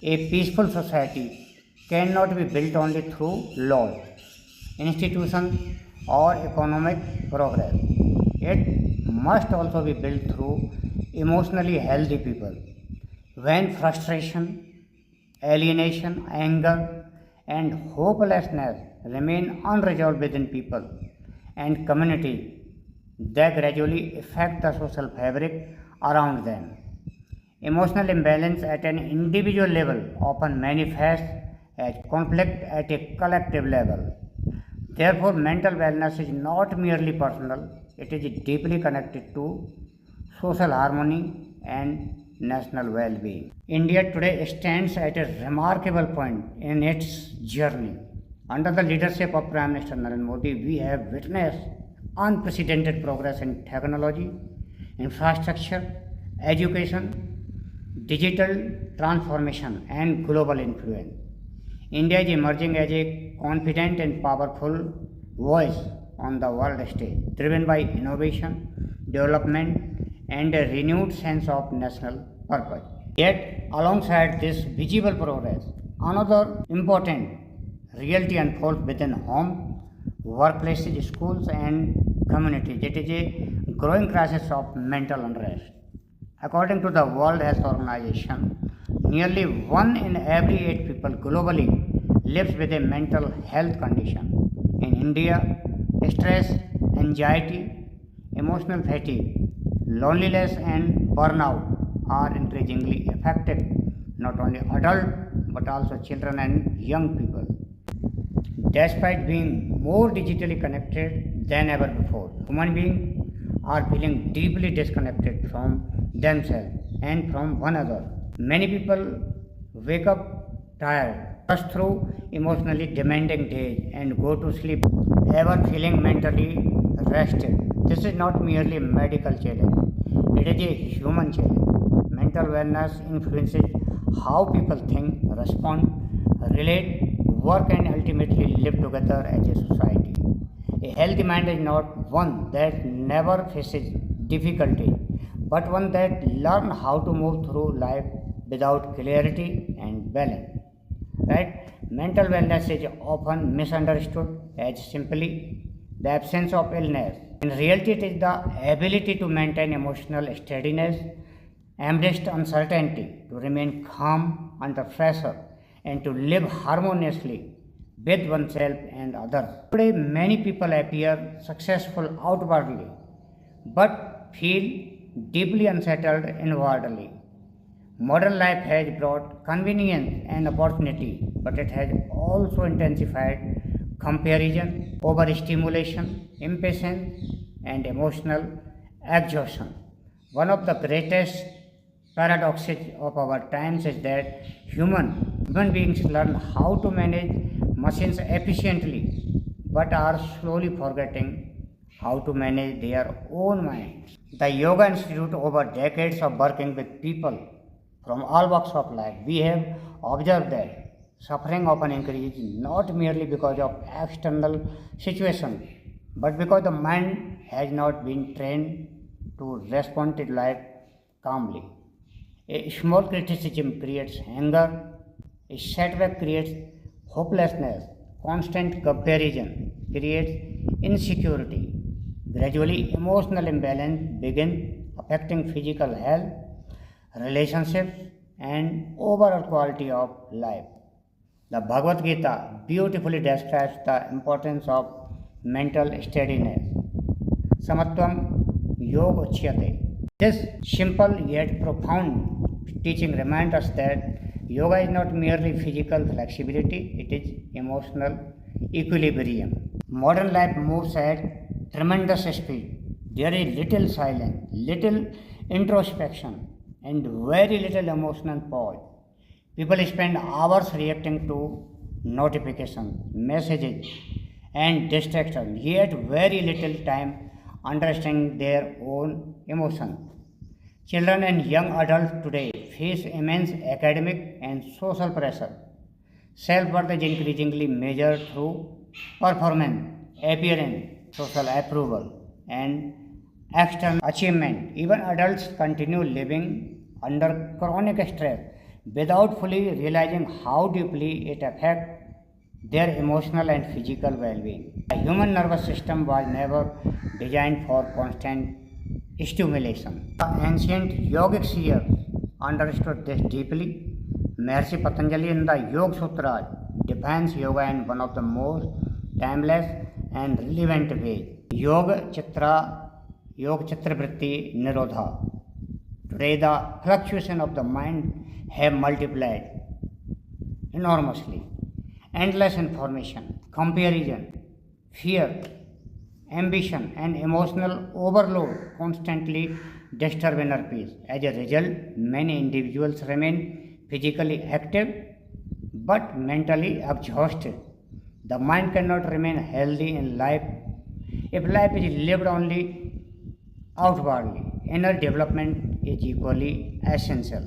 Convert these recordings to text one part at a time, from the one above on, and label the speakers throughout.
Speaker 1: A peaceful society cannot be built only through laws, institutions, or economic progress. It must also be built through emotionally healthy people. When frustration, alienation, anger, and hopelessness remain unresolved within people and communities, they gradually affect the social fabric around them. Emotional imbalance at an individual level often manifests as conflict at a collective level. Therefore, mental wellness is not merely personal, it is deeply connected to social harmony and national well being. India today stands at a remarkable point in its journey. Under the leadership of Prime Minister Narendra Modi, we have witnessed unprecedented progress in technology, infrastructure, education, digital transformation, and global influence. India is emerging as a confident and powerful voice on the world stage, driven by innovation, development, and a renewed sense of national purpose. Yet, alongside this visible progress, another important reality unfolds within home, workplaces, schools, and communities. It is a growing crisis of mental unrest. According to the World Health Organization, nearly 1 in every 8 people globally lives with a mental health condition. In India, stress, anxiety, emotional fatigue, loneliness, and burnout are increasingly affecting not only adults but also children and young people. Despite being more digitally connected than ever before, human beings are feeling deeply disconnected from themselves and from one another. Many people wake up tired, rush through emotionally demanding days, and go to sleep ever feeling mentally rested. This is not merely a medical challenge, it is a human challenge. Mental wellness influences how people think, respond, relate, work, and ultimately live together as a society. A healthy mind is not one that never faces difficulty, but one that learns how to move through life without clarity and balance. Right? Mental wellness is often misunderstood as simply the absence of illness. In reality, it is the ability to maintain emotional steadiness, embrace uncertainty, to remain calm under pressure, and to live harmoniously with oneself and others. Today, many people appear successful outwardly but feel deeply unsettled inwardly. Modern life has brought convenience and opportunity, but it has also intensified comparison, overstimulation, impatience, and emotional exhaustion. One of the greatest paradoxes of our times is that human beings learn how to manage machines efficiently, but are slowly forgetting how to manage their own minds. The Yoga Institute, over decades of working with people from all walks of life, we have observed that suffering often increases not merely because of external situations, but because the mind has not been trained to respond to life calmly. A small criticism creates anger, a setback creates hopelessness, constant comparison creates insecurity. Gradually, emotional imbalance begins affecting physical health, relationships, and overall quality of life. The Bhagavad Gita beautifully describes the importance of mental steadiness. Samatvam yoga uchyate. This simple yet profound teaching reminds us that yoga is not merely physical flexibility, it is emotional equilibrium. Modern life moves at tremendous speed. There is little silence, little introspection, and very little emotional pause. People spend hours reacting to notifications, messages, and distractions, yet very little time understanding their own emotions. Children and young adults today face immense academic and social pressure. Self worth is increasingly measured through performance, appearance, social approval, and external achievement. Even adults continue living under chronic stress, without fully realizing how deeply it affects their emotional and physical well-being. The human nervous system was never designed for constant stimulation. The ancient yogic seers understood this deeply. Maharishi Patanjali in the Yoga Sutras defines yoga in one of the most timeless and relevant ways. Yoga Chitra Vritti Nirodha. Today the fluctuation of the mind have multiplied enormously. Endless information, comparison, fear, ambition and emotional overload constantly disturb inner peace. As a result, many individuals remain physically active but mentally exhausted. The mind cannot remain healthy in life if life is lived only outwardly. Inner development is equally essential.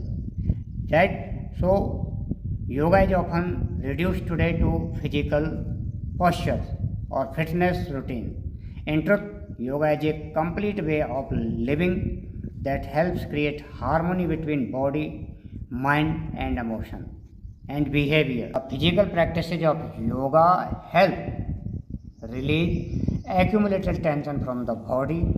Speaker 1: Right? So, yoga is often reduced today to physical postures or fitness routine. In truth, yoga is a complete way of living that helps create harmony between body, mind and emotion and behavior. The physical practices of yoga help release accumulated tension from the body.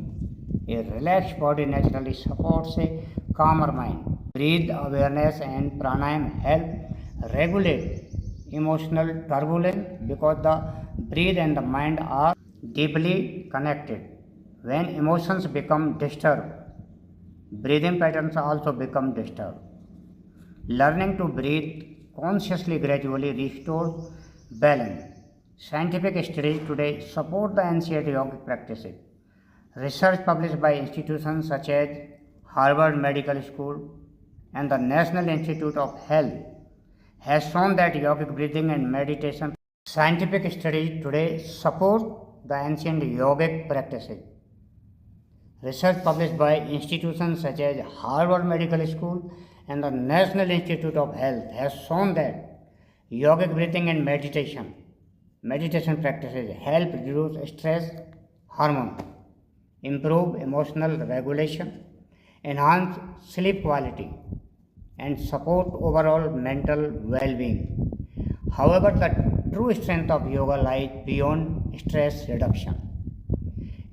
Speaker 1: A relaxed body naturally supports a calmer mind. Breath awareness and pranayama help regulate emotional turbulence because the breath and the mind are deeply connected. When emotions become disturbed, breathing patterns also become disturbed. Learning to breathe consciously gradually restores balance. Scientific studies today support the ancient yogic practices. Research published by institutions such as Harvard Medical School and the National Institute of Health has shown that yogic breathing and meditation. Scientific studies today support the ancient yogic practices. Research published by institutions such as Harvard Medical School and the National Institute of Health has shown that yogic breathing and meditation practices help reduce stress hormone, improve emotional regulation, enhance sleep quality, and support overall mental well-being. However, the true strength of yoga lies beyond stress reduction.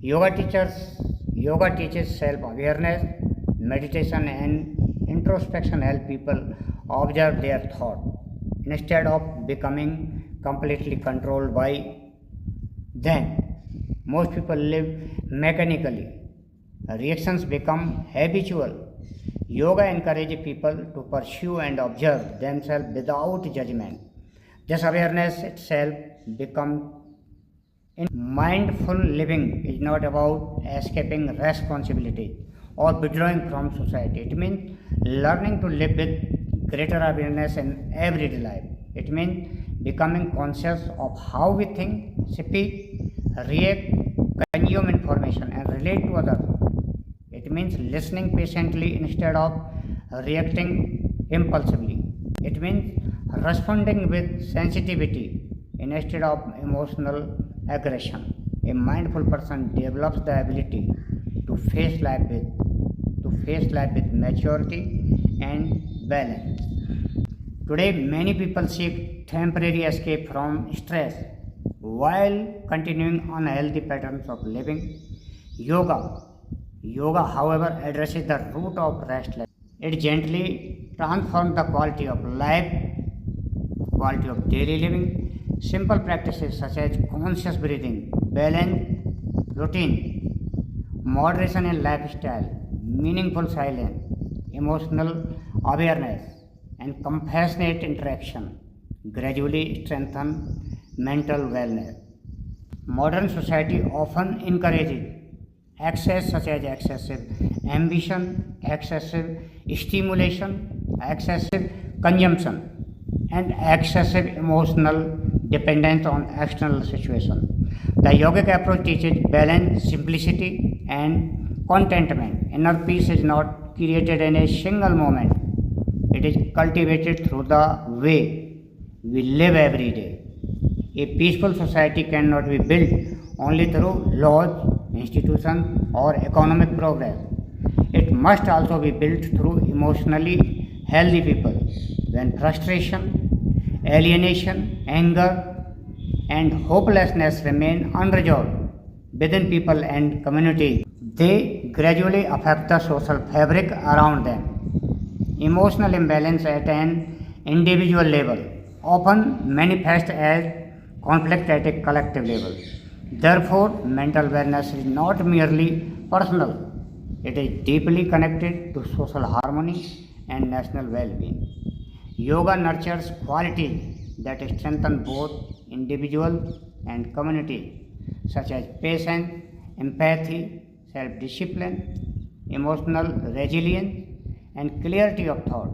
Speaker 1: Yoga teaches self-awareness, meditation and introspection help people observe their thought instead of becoming completely controlled by them. Most people live mechanically. Reactions become habitual. Yoga encourages people to pursue and observe themselves without judgment. This awareness itself becomes mindful living is not about escaping responsibility or withdrawing from society. It means learning to live with greater awareness in everyday life. It means becoming conscious of how we think, speak, react, consume information and relate to others. It means listening patiently instead of reacting impulsively. It means responding with sensitivity instead of emotional aggression. A mindful person develops the ability to face life with maturity and balance. Today, many people seek temporary escape from stress while continuing unhealthy patterns of living. Yoga, however, addresses the root of restlessness. It gently transforms the quality of life, quality of daily living. Simple practices such as conscious breathing, balanced routine, moderation in lifestyle, meaningful silence, emotional awareness, and compassionate interaction gradually strengthen mental wellness. Modern society often encourages excess such as excessive ambition, excessive stimulation, excessive consumption, and excessive emotional dependence on external situations. The yogic approach teaches balance, simplicity, and contentment. Inner peace is not created in a single moment. It is cultivated through the way we live every day. A peaceful society cannot be built only through laws, institutions, or economic progress. It must also be built through emotionally healthy people. when frustration, alienation, anger, and hopelessness remain unresolved within people and communities. They gradually affect the social fabric around them. Emotional imbalance at an individual level often manifests as conflict at a collective level. Therefore, mental wellness is not merely personal, it is deeply connected to social harmony and national well being. Yoga nurtures qualities that strengthen both individual and community, such as patience, empathy, self discipline, emotional resilience, and clarity of thought.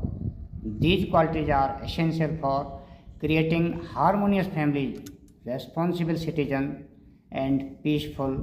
Speaker 1: These qualities are essential for creating harmonious families, responsible citizens, and peaceful